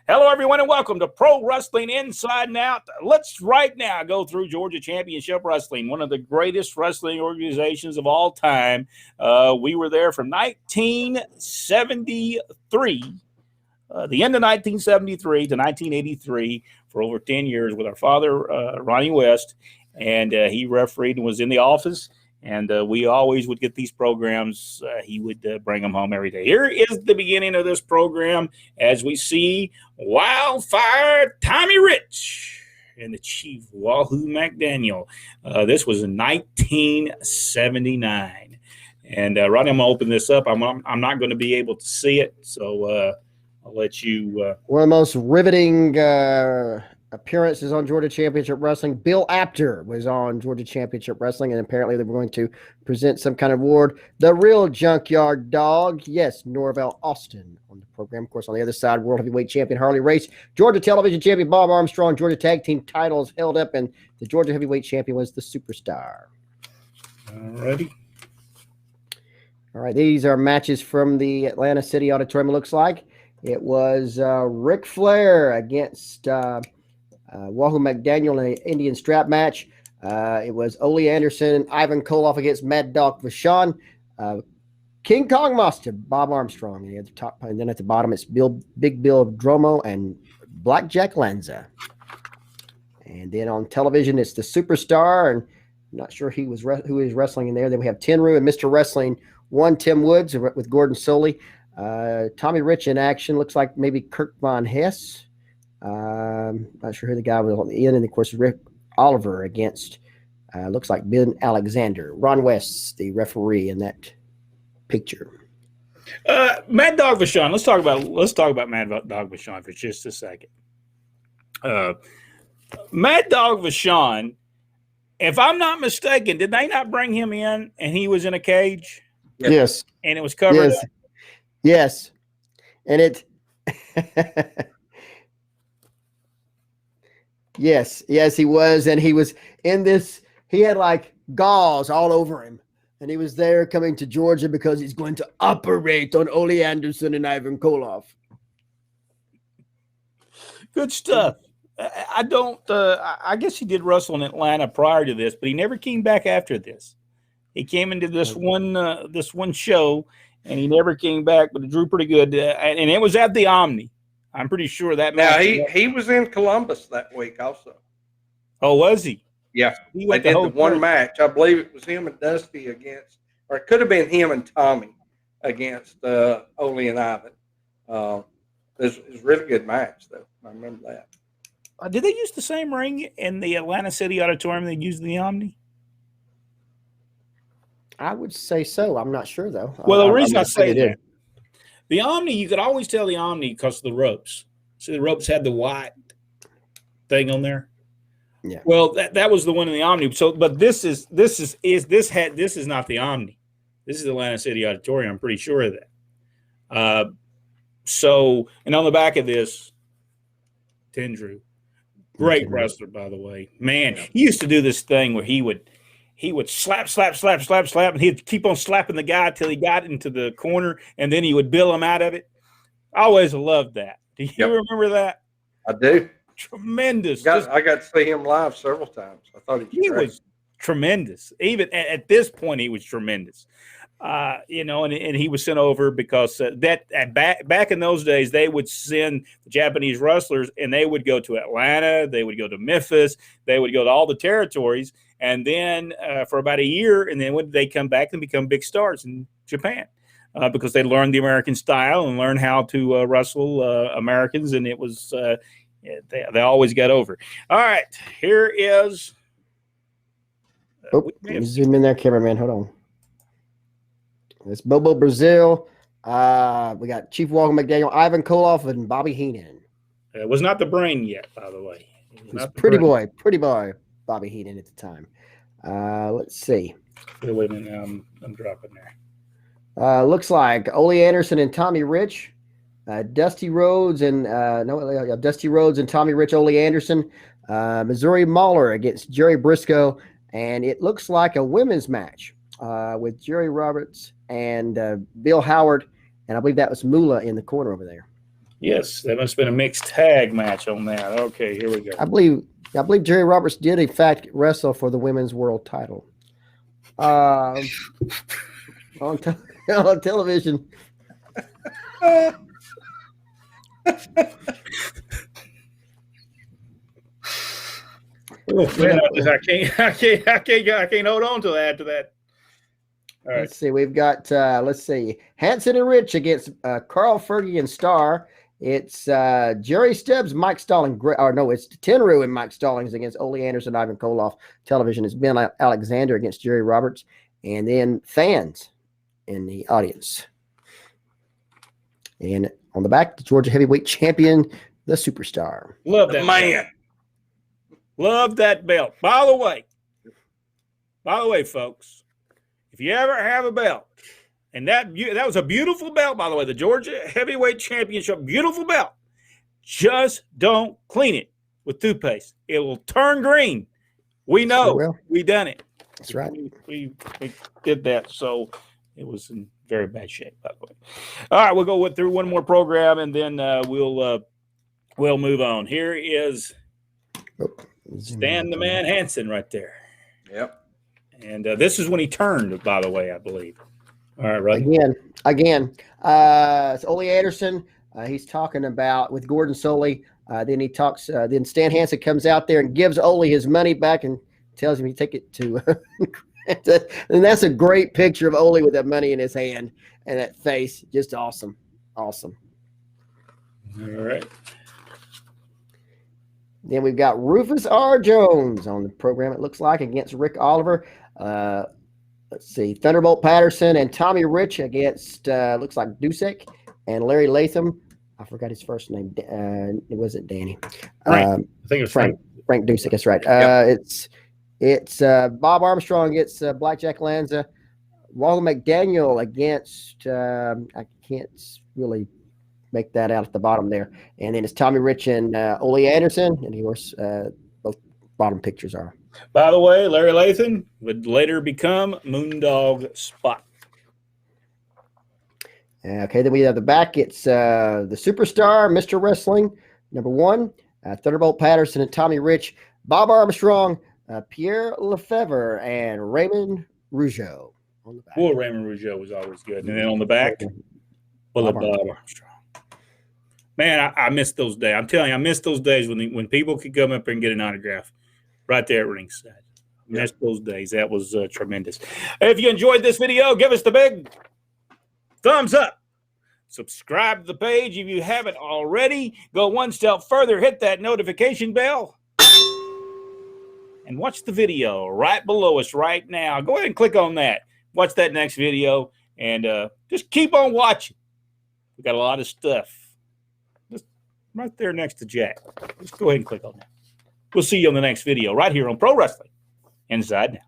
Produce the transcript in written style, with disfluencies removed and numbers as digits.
Hello, everyone, and welcome to Pro Wrestling Inside and Out. Let's right now go through Georgia Championship Wrestling, one of the greatest wrestling organizations of all time. We were there from 1973, the end of 1973 to 1983 for over 10 years with our father, Ronnie West, and he refereed and was in the office. And we always would get these programs. He would bring them home every day. Here is the beginning of this program as we see Wildfire Tommy Rich and the Chief Wahoo McDaniel. This was in 1979. And Rodney, I'm going to open this up. I'm not going to be able to see it, so I'll let you. One of the most riveting appearances on Georgia Championship Wrestling. Bill Apter was on Georgia Championship Wrestling, and apparently they were going to present some kind of award. The Real Junkyard Dog, yes, Norvell Austin on the program. Of course, on the other side, World Heavyweight Champion Harley Race, Georgia Television Champion Bob Armstrong, Georgia Tag Team titles held up, and the Georgia Heavyweight Champion was the Superstar. Alrighty. All right, these are matches from the Atlanta City Auditorium, it looks like. It was Ric Flair against Wahoo McDaniel in an Indian strap match. It was Ole Anderson and Ivan Koloff against Mad Dog Vachon. King Kong Master, Bob Armstrong. And at the top, and then at the bottom, it's Big Bill Dromo and Blackjack Lanza. And then on television, it's the Superstar. And I'm not sure who is wrestling in there. Then we have Tenryu and Mr. Wrestling 1, Tim Woods with Gordon Soley. Tommy Rich in action. Looks like maybe Kirk Von Hess. Not sure who the guy was on the end, and of course Rick Oliver against looks like Ben Alexander. Ron West, the referee in that picture. Mad Dog Vachon. Let's talk about Mad Dog Vachon for just a second. Mad Dog Vachon, if I'm not mistaken, did they not bring him in and he was in a cage? Yes. And it was covered up? Yes. And it Yes, he was. And he was in this, he had like gauze all over him. And he was there coming to Georgia because he's going to operate on Ole Anderson and Ivan Koloff. Good stuff. I guess he did wrestle in Atlanta prior to this, but he never came back after this. He came into this one show, and he never came back, but it drew pretty good. And it was at the Omni. I'm pretty sure that match. Now, he was in Columbus that week also. Oh, was he? Yeah. They did the one match. I believe it was him and Dusty against, or it could have been him and Tommy against Ole and Ivan. It was a really good match, though. I remember that. Did they use the same ring in the Atlanta City Auditorium they used in the Omni? I would say so. I'm not sure, though. Well, the reason I say that, the Omni, you could always tell the Omni because of the ropes. See, the ropes had the white thing on there. Yeah. Well, that was the one in the Omni. So, but this is not the Omni. This is the Atlanta City Auditorium. I'm pretty sure of that. So, and on the back of this, Tenryu, great wrestler, by the way. Man, he used to do this thing where he would slap, and he'd keep on slapping the guy till he got into the corner, and then he would bill him out of it. I always loved that. Do you remember that? I do. Tremendous. I got to see him live several times. I thought he was tremendous. Even at this point, he was tremendous. And he was sent over because back in those days, they would send the Japanese wrestlers, and they would go to Atlanta, they would go to Memphis, they would go to all the territories. And then for about a year, and then when they come back and become big stars in Japan because they learned the American style and learned how to wrestle Americans, and it was they always got over. All right, here is. Zoom in there, cameraman. Hold on. It's Bobo Brazil. We got Chief Wahoo McDaniel, Ivan Koloff, and Bobby Heenan. It was not the Brain yet, by the way. It was pretty boy, Bobby Heenan at the time. Let's see. Wait a minute, I'm dropping there. Looks like Ole Anderson and Tommy Rich, Dusty Rhodes and Tommy Rich, Ole Anderson, Missouri Mauler against Jerry Briscoe, and it looks like a women's match with Jerry Roberts and Bill Howard, and I believe that was Moolah in the corner over there. Yes, that must have been a mixed tag match on that. Okay, here we go. I believe Jerry Roberts did in fact wrestle for the women's world title. On television. Oh, man, I can't hold on to that. All right. Let's see. We've got Hanson and Rich against Carl Fergie and Starr. It's Jerry Stubbs, Mike Stallings. It's Tenryu and Mike Stallings against Ole Anderson, Ivan Koloff. Television is Ben Alexander against Jerry Roberts, and then fans in the audience. And on the back, the Georgia Heavyweight Champion, the Superstar. Love that man. Love that belt. By the way, folks, if you ever have a belt, and that was a beautiful belt, by the way, the Georgia Heavyweight Championship, beautiful belt. Just don't clean it with toothpaste. It will turn green. We know. We done it. That's right. We did that, so it was in very bad shape, by the way. All right, we'll go through one more program, and then we'll move on. Here is Stan the Man Hansen right there. Yep. And this is when he turned, by the way, I believe. All right, right. Again. It's Ole Anderson. He's talking about with Gordon Soley. Then he talks. Then Stan Hansen comes out there and gives Ole his money back and tells him he take it to. And that's a great picture of Ole with that money in his hand and that face. Just awesome. Awesome. All right. Then we've got Rufus R. Jones on the program, it looks like, against Rick Oliver. Let's see, Thunderbolt Patterson and Tommy Rich against, looks like Dusek and Larry Latham. I forgot his first name. Was it Danny? Frank. I think it was Frank. Frank Dusek, that's right. Yep. It's Bob Armstrong against Blackjack Lanza. Wahoo McDaniel against, I can't really make that out at the bottom there. And then it's Tommy Rich and Ole Anderson. And of course, both bottom pictures are. By the way, Larry Latham would later become Moondog Spot. Okay, then we have the back. It's the Superstar, Mr. Wrestling, number 1. Thunderbolt Patterson and Tommy Rich. Bob Armstrong, Pierre Lefevre, and Raymond Rougeau. On the back. Well, Raymond Rougeau was always good. And then on the back, Bob Armstrong. Man, I miss those days. I'm telling you, I miss those days when people could come up and get an autograph right there at ringside. I miss those days. That was tremendous. If you enjoyed this video, give us the big thumbs up. Subscribe to the page if you haven't already. Go one step further, hit that notification bell, and watch the video right below us right now. Go ahead and click on that. Watch that next video, and just keep on watching. We got a lot of stuff just right there next to Jack. Just go ahead and click on that. We'll see you on the next video right here on Pro Wrestling Inside Now.